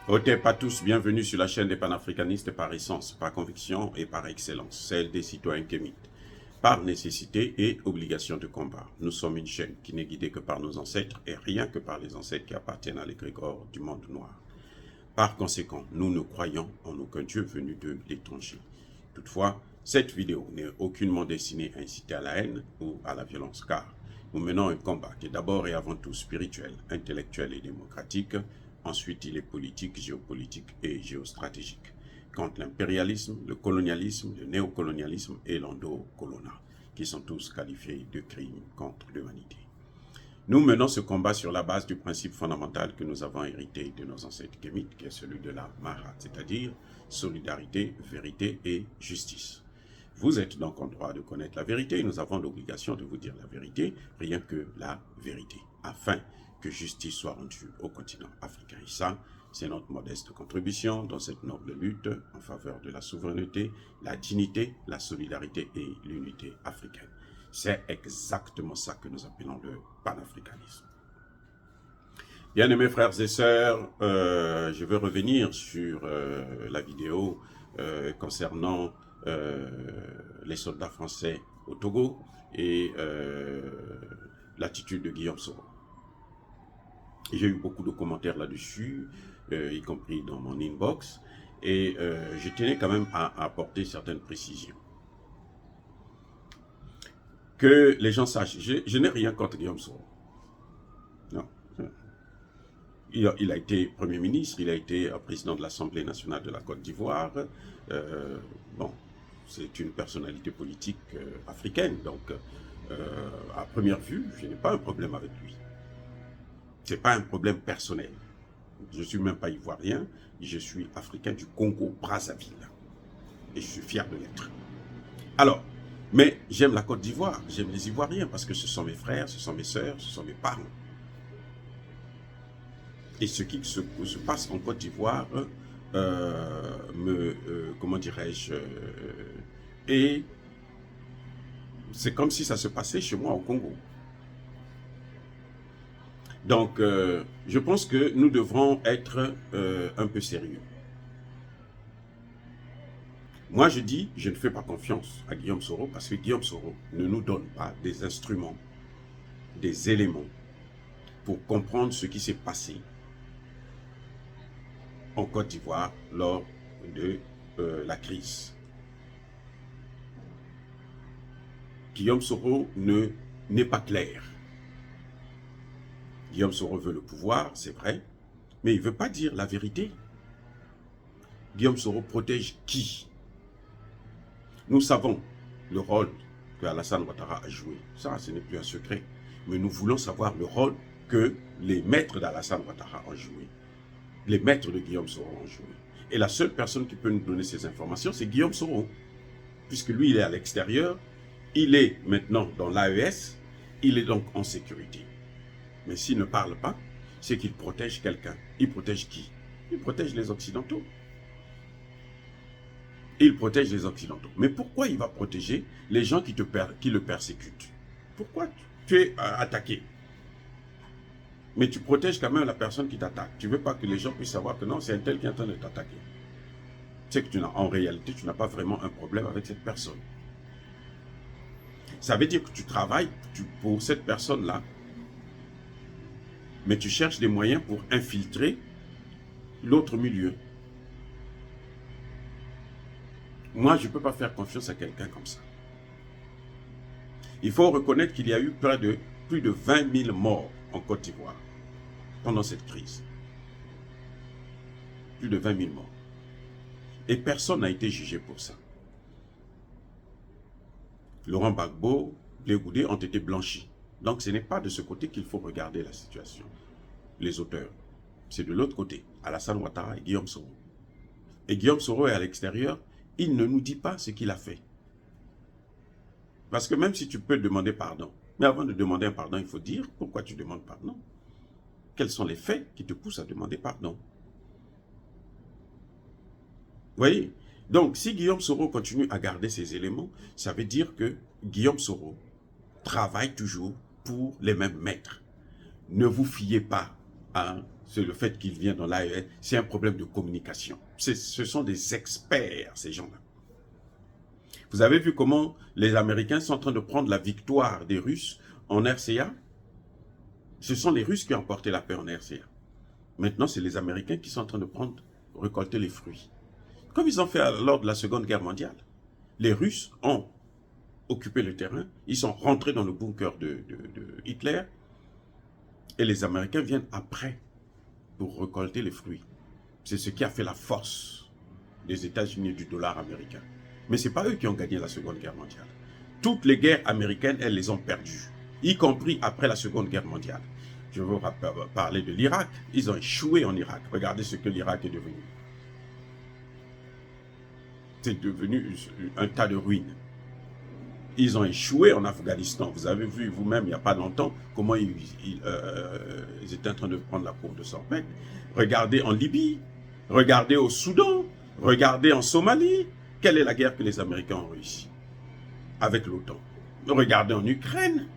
Otep à tous, bienvenue sur la chaîne des panafricanistes par essence, par conviction et par excellence, celle des citoyens kémites, par nécessité et obligation de combat. Nous sommes une chaîne qui n'est guidée que par nos ancêtres et rien que par les ancêtres qui appartiennent à l'égrégore du monde noir. Par conséquent, nous ne croyons en aucun Dieu venu de l'étranger. Toutefois, cette vidéo n'est aucunement destinée à inciter à la haine ou à la violence, car nous menons un combat qui est d'abord et avant tout spirituel, intellectuel et démocratique. Ensuite, il est politique, géopolitique et géostratégique, contre l'impérialisme, le colonialisme, le néocolonialisme et l'endocolonat, qui sont tous qualifiés de crimes contre l'humanité. Nous menons ce combat sur la base du principe fondamental que nous avons hérité de nos ancêtres kémites, qui est celui de la Mara, c'est-à-dire solidarité, vérité et justice. Vous êtes donc en droit de connaître la vérité et nous avons l'obligation de vous dire la vérité, rien que la vérité, afin que justice soit rendue au continent africain. Et ça, c'est notre modeste contribution dans cette noble lutte en faveur de la souveraineté, la dignité, la solidarité et l'unité africaine. C'est exactement ça que nous appelons le panafricanisme. Bien-aimés frères et sœurs, je vais revenir sur la vidéo concernant les soldats français au Togo et l'attitude de Guillaume Soro. J'ai eu beaucoup de commentaires là-dessus, y compris dans mon inbox, et je tenais quand même à apporter certaines précisions. Que les gens sachent, je n'ai rien contre Guillaume Soro. Non. Il a été Premier ministre, il a été président de l'Assemblée nationale de la Côte d'Ivoire. Bon, c'est une personnalité politique africaine, donc à première vue, je n'ai pas un problème avec lui. Ce n'est pas un problème personnel. Je ne suis même pas ivoirien, je suis africain du Congo-Brazzaville. Et je suis fier de l'être. Alors, mais j'aime la Côte d'Ivoire, j'aime les Ivoiriens parce que ce sont mes frères, ce sont mes sœurs, ce sont mes parents. Et ce qui se passe en Côte d'Ivoire comment dirais-je, et c'est comme si ça se passait chez moi au Congo. Donc, je pense que nous devrons être un peu sérieux. Moi, je dis, je ne fais pas confiance à Guillaume Soro parce que Guillaume Soro ne nous donne pas des instruments, des éléments pour comprendre ce qui s'est passé en Côte d'Ivoire lors de la crise. Guillaume Soro n'est pas clair. Guillaume Soro veut le pouvoir, c'est vrai, mais il ne veut pas dire la vérité. Guillaume Soro protège qui? Nous savons le rôle que Alassane Ouattara a joué. Ça, ce n'est plus un secret. Mais nous voulons savoir le rôle que les maîtres d'Alassane Ouattara ont joué. Les maîtres de Guillaume Soro ont joué. Et la seule personne qui peut nous donner ces informations, c'est Guillaume Soro. Puisque lui, il est à l'extérieur, il est maintenant dans l'AES, il est donc en sécurité. Mais s'il ne parle pas, c'est qu'il protège quelqu'un. Il protège qui? Il protège les Occidentaux. Il protège les Occidentaux. Mais pourquoi il va protéger les gens qui le persécutent? Pourquoi tu es attaqué? Mais tu protèges quand même la personne qui t'attaque. Tu ne veux pas que les gens puissent savoir que non, c'est un tel qui est en train de t'attaquer. C'est que en réalité, tu n'as pas vraiment un problème avec cette personne. Ça veut dire que tu travailles pour cette personne-là, mais tu cherches des moyens pour infiltrer l'autre milieu. Moi, je ne peux pas faire confiance à quelqu'un comme ça. Il faut reconnaître qu'il y a eu plus de 20 000 morts en Côte d'Ivoire pendant cette crise. Plus de 20 000 morts. Et personne n'a été jugé pour ça. Laurent Gbagbo, Blé Goudé ont été blanchis. Donc ce n'est pas de ce côté qu'il faut regarder la situation. Les auteurs, c'est de l'autre côté, Alassane Ouattara et Guillaume Soro. Et Guillaume Soro est à l'extérieur, il ne nous dit pas ce qu'il a fait. Parce que même si tu peux demander pardon, mais avant de demander un pardon, il faut dire pourquoi tu demandes pardon. Quels sont les faits qui te poussent à demander pardon? Vous voyez? Donc, si Guillaume Soro continue à garder ces éléments, ça veut dire que Guillaume Soro travaille toujours pour les mêmes maîtres. Ne vous fiez pas à c'est le fait qu'ils viennent dans l'AES, c'est un problème de communication. Ce sont des experts, ces gens-là. Vous avez vu comment les Américains sont en train de prendre la victoire des Russes en RCA? Ce sont les Russes qui ont emporté la paix en RCA. Maintenant, c'est les Américains qui sont en train de récolter les fruits. Comme ils ont fait lors de la Seconde Guerre mondiale. Les Russes ont occupé le terrain, ils sont rentrés dans le bunker de Hitler, et les Américains viennent après pour récolter les fruits. C'est ce qui a fait la force des États-Unis et du dollar américain. Mais ce n'est pas eux qui ont gagné la Seconde Guerre mondiale. Toutes les guerres américaines, elles les ont perdues, y compris après la Seconde Guerre mondiale. Je veux parler de l'Irak. Ils ont échoué en Irak. Regardez ce que l'Irak est devenu. C'est devenu un tas de ruines. Ils ont échoué en Afghanistan. Vous avez vu vous-même, il n'y a pas longtemps, comment ils étaient en train de prendre la cour de Sorpec. Regardez en Libye, regardez au Soudan, regardez en Somalie. Quelle est la guerre que les Américains ont réussi avec l'OTAN? Regardez en Ukraine.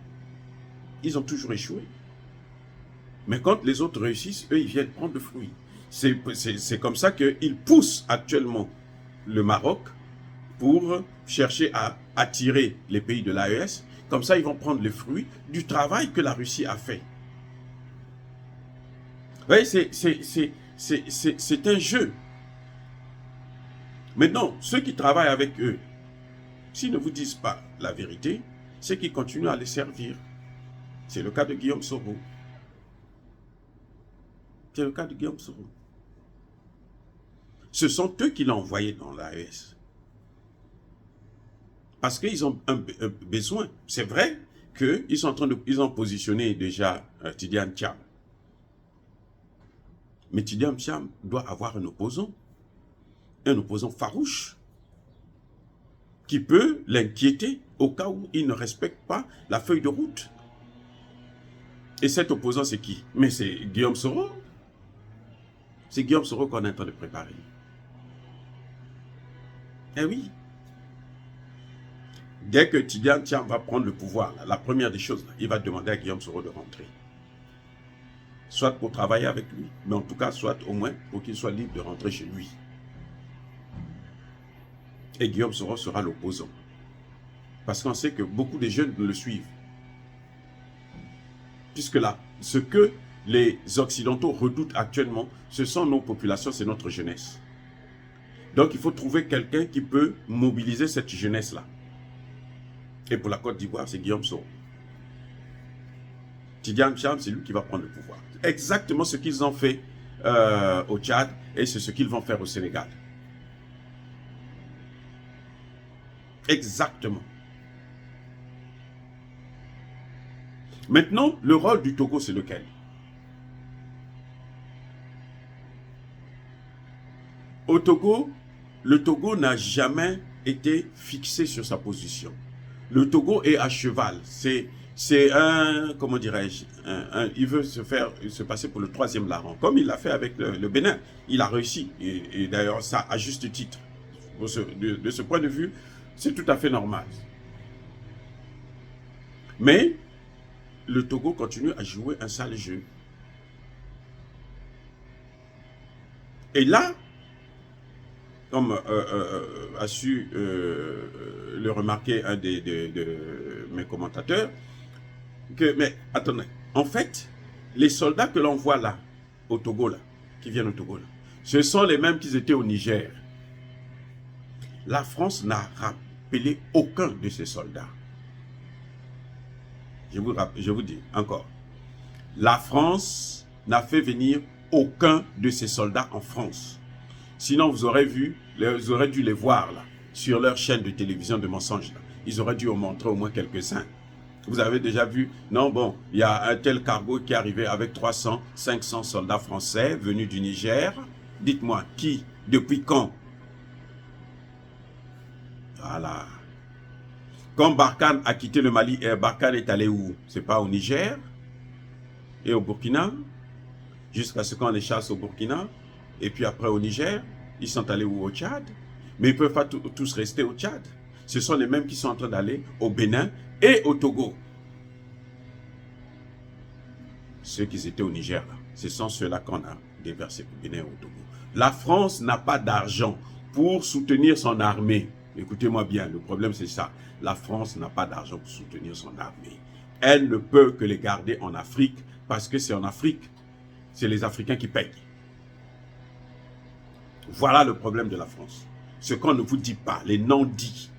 Ils ont toujours échoué. Mais quand les autres réussissent, eux, ils viennent prendre le fruit. C'est comme ça qu'ils poussent actuellement le Maroc pour chercher à attirer les pays de l'AES. Comme ça, ils vont prendre les fruits du travail que la Russie a fait. Vous voyez, c'est un jeu. Maintenant, ceux qui travaillent avec eux, s'ils ne vous disent pas la vérité, c'est qu'ils continuent à les servir. C'est le cas de Guillaume Soro. C'est le cas de Guillaume Soro. Ce sont eux qui l'ont envoyé dans l'AES. Parce qu'ils ont un besoin. C'est vrai qu'ils ont positionné déjà Tidiane Thiam. Mais Tidiane Thiam doit avoir un opposant farouche, qui peut l'inquiéter au cas où il ne respecte pas la feuille de route. Et cet opposant, c'est qui? Mais c'est Guillaume Soro. C'est Guillaume Soro qu'on est en train de préparer. Eh oui. Dès que Tidiane Thiam va prendre le pouvoir, la première des choses, il va demander à Guillaume Soro de rentrer. Soit pour travailler avec lui, mais en tout cas, soit au moins pour qu'il soit libre de rentrer chez lui. Et Guillaume Soro sera l'opposant. Parce qu'on sait que beaucoup de jeunes le suivent. Puisque là, ce que les Occidentaux redoutent actuellement, ce sont nos populations, c'est notre jeunesse. Donc il faut trouver quelqu'un qui peut mobiliser cette jeunesse-là. Et pour la Côte d'Ivoire, c'est Guillaume Soro. Tidiane Thiam, c'est lui qui va prendre le pouvoir. Exactement ce qu'ils ont fait au Tchad, et c'est ce qu'ils vont faire au Sénégal. Exactement. Maintenant, le rôle du Togo, c'est lequel? Au Togo, le Togo n'a jamais été fixé sur sa position. Le Togo est à cheval. C'est un, comment dirais-je, il veut se passer pour le troisième larron, comme il l'a fait avec le Bénin. Il a réussi, et d'ailleurs, ça à juste titre. De ce point de vue, c'est tout à fait normal. Mais le Togo continue à jouer un sale jeu. Et là, comme a su le remarquer un de mes commentateurs, mais attendez, en fait, les soldats que l'on voit là, au Togo, là, qui viennent au Togo, là, ce sont les mêmes qui étaient au Niger. La France n'a rappelé aucun de ces soldats. Je vous dis encore, la France n'a fait venir aucun de ses soldats en France. Sinon, vous aurez dû les voir là, sur leur chaîne de télévision de mensonges. Là. Ils auraient dû en montrer au moins quelques-uns. Vous avez déjà vu, non, bon, il y a un tel cargo qui est arrivé avec 300, 500 soldats français venus du Niger. Dites-moi, qui, depuis quand? Voilà. Quand Barkhane a quitté le Mali, Barkhane est allé où? C'est pas au Niger et au Burkina, jusqu'à ce qu'on les chasse au Burkina, et puis après au Niger, ils sont allés où? Au Tchad. Mais ils ne peuvent pas tous rester au Tchad. Ce sont les mêmes qui sont en train d'aller au Bénin et au Togo. Ceux qui étaient au Niger là. Ce sont ceux-là qu'on a déversés au Bénin et au Togo. La France n'a pas d'argent pour soutenir son armée. Écoutez-moi bien, le problème c'est ça. La France n'a pas d'argent pour soutenir son armée. Elle ne peut que les garder en Afrique parce que c'est en Afrique. C'est les Africains qui payent. Voilà le problème de la France. Ce qu'on ne vous dit pas, les non-dits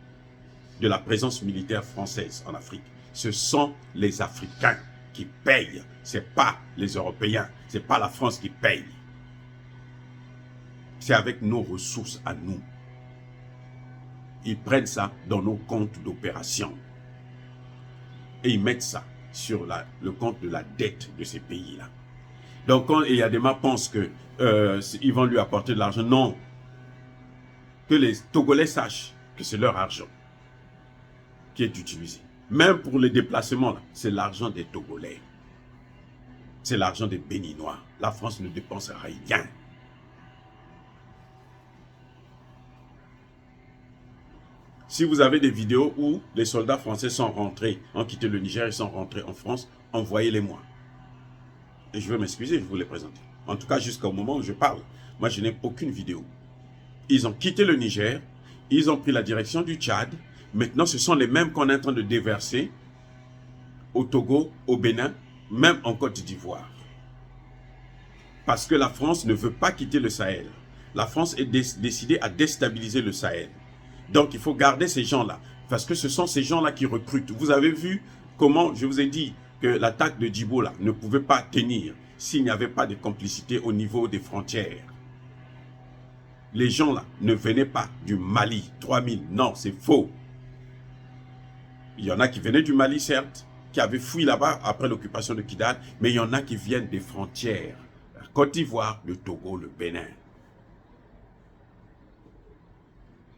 de la présence militaire française en Afrique, ce sont les Africains qui payent. Ce n'est pas les Européens, ce n'est pas la France qui paye. C'est avec nos ressources à nous. Ils prennent ça dans nos comptes d'opération. Et ils mettent ça sur le compte de la dette de ces pays-là. Donc quand Eyadema pense qu'ils vont lui apporter de l'argent, non. Que les Togolais sachent que c'est leur argent qui est utilisé. Même pour les déplacements, c'est l'argent des Togolais. C'est l'argent des Béninois. La France ne dépense rien. Si vous avez des vidéos où les soldats français sont rentrés, ont quitté le Niger et sont rentrés en France, envoyez-les-moi. Et je vais m'excuser, je vais vous les présenter. En tout cas, jusqu'au moment où je parle, moi je n'ai aucune vidéo. Ils ont quitté le Niger, ils ont pris la direction du Tchad. Maintenant, ce sont les mêmes qu'on est en train de déverser au Togo, au Bénin, même en Côte d'Ivoire. Parce que la France ne veut pas quitter le Sahel. La France est décidée à déstabiliser le Sahel. Donc, il faut garder ces gens-là. Parce que ce sont ces gens-là qui recrutent. Vous avez vu comment, je vous ai dit, que l'attaque de Djibo là, ne pouvait pas tenir s'il n'y avait pas de complicité au niveau des frontières. Les gens là ne venaient pas du Mali, 3000, non, c'est faux. Il y en a qui venaient du Mali, certes, qui avaient fui là-bas après l'occupation de Kidal, mais il y en a qui viennent des frontières. La Côte d'Ivoire, le Togo, le Bénin.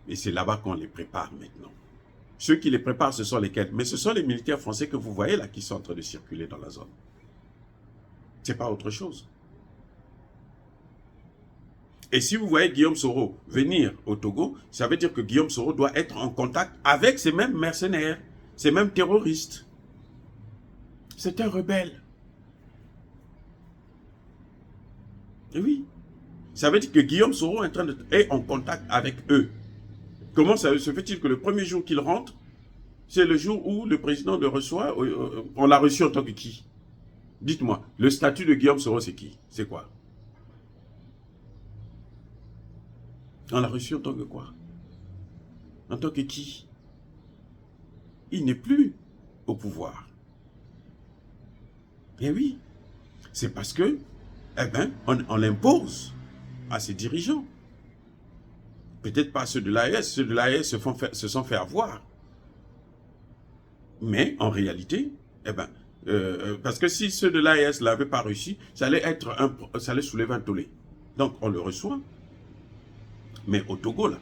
Et c'est là-bas qu'on les prépare maintenant. Ceux qui les préparent, ce sont lesquels? Mais ce sont les militaires français que vous voyez là qui sont en train de circuler dans la zone. C'est pas autre chose. Et si vous voyez Guillaume Soro venir au Togo, ça veut dire que Guillaume Soro doit être en contact avec ces mêmes mercenaires, ces mêmes terroristes. C'est un rebelle. Et oui. Ça veut dire que Guillaume Soro est en contact avec eux. Comment ça se fait-il que le premier jour qu'il rentre, c'est le jour où le président le reçoit, on l'a reçu en tant que qui? Dites-moi, le statut de Guillaume Soro, c'est qui? C'est quoi? On l'a reçu en tant que quoi? En tant que qui? Il n'est plus au pouvoir. Eh oui, c'est parce que, eh ben, on l'impose à ses dirigeants. Peut-être pas ceux de l'AES, ceux de l'AES se sont fait avoir. Mais en réalité, eh ben, parce que si ceux de l'AES ne l'avaient pas réussi, ça allait soulever un tollé. Donc on le reçoit. Mais au Togo, là,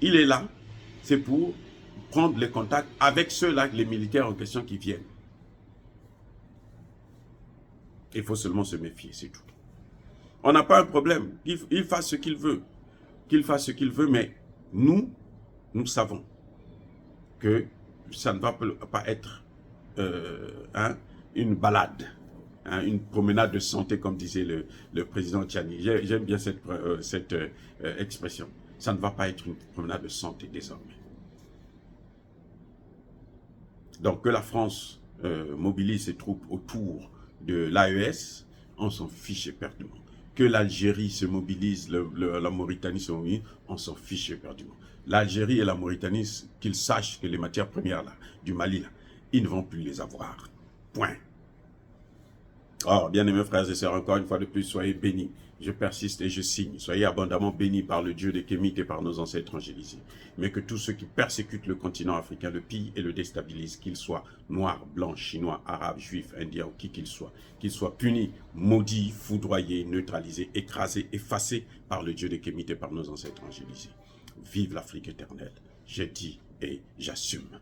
il est là, c'est pour prendre les contacts avec ceux-là, les militaires en question qui viennent. Il faut seulement se méfier, c'est tout. On n'a pas un problème. Il fasse ce qu'il veut. Qu'il fasse ce qu'il veut, mais nous savons que ça ne va pas être une balade, une promenade de santé, comme disait le président Tchani. J'aime bien cette expression. Ça ne va pas être une promenade de santé désormais. Donc que la France mobilise ses troupes autour de l'AES, on s'en fiche éperdument. Que l'Algérie se mobilise, la Mauritanie se mobilise, on s'en fiche éperdument. L'Algérie et la Mauritanie, qu'ils sachent que les matières premières là, du Mali, là, ils ne vont plus les avoir. Point. Or, bien aimés frères et sœurs, encore une fois de plus, soyez bénis. Je persiste et je signe. Soyez abondamment bénis par le Dieu des Kémites et par nos ancêtres angélisés. Mais que tous ceux qui persécutent le continent africain le pillent et le déstabilisent, qu'ils soient noirs, blancs, chinois, arabes, juifs, indiens ou qui qu'ils soient punis, maudits, foudroyés, neutralisés, écrasés, effacés par le Dieu des Kémites et par nos ancêtres angélisés. Vive l'Afrique éternelle. J'ai dit et j'assume.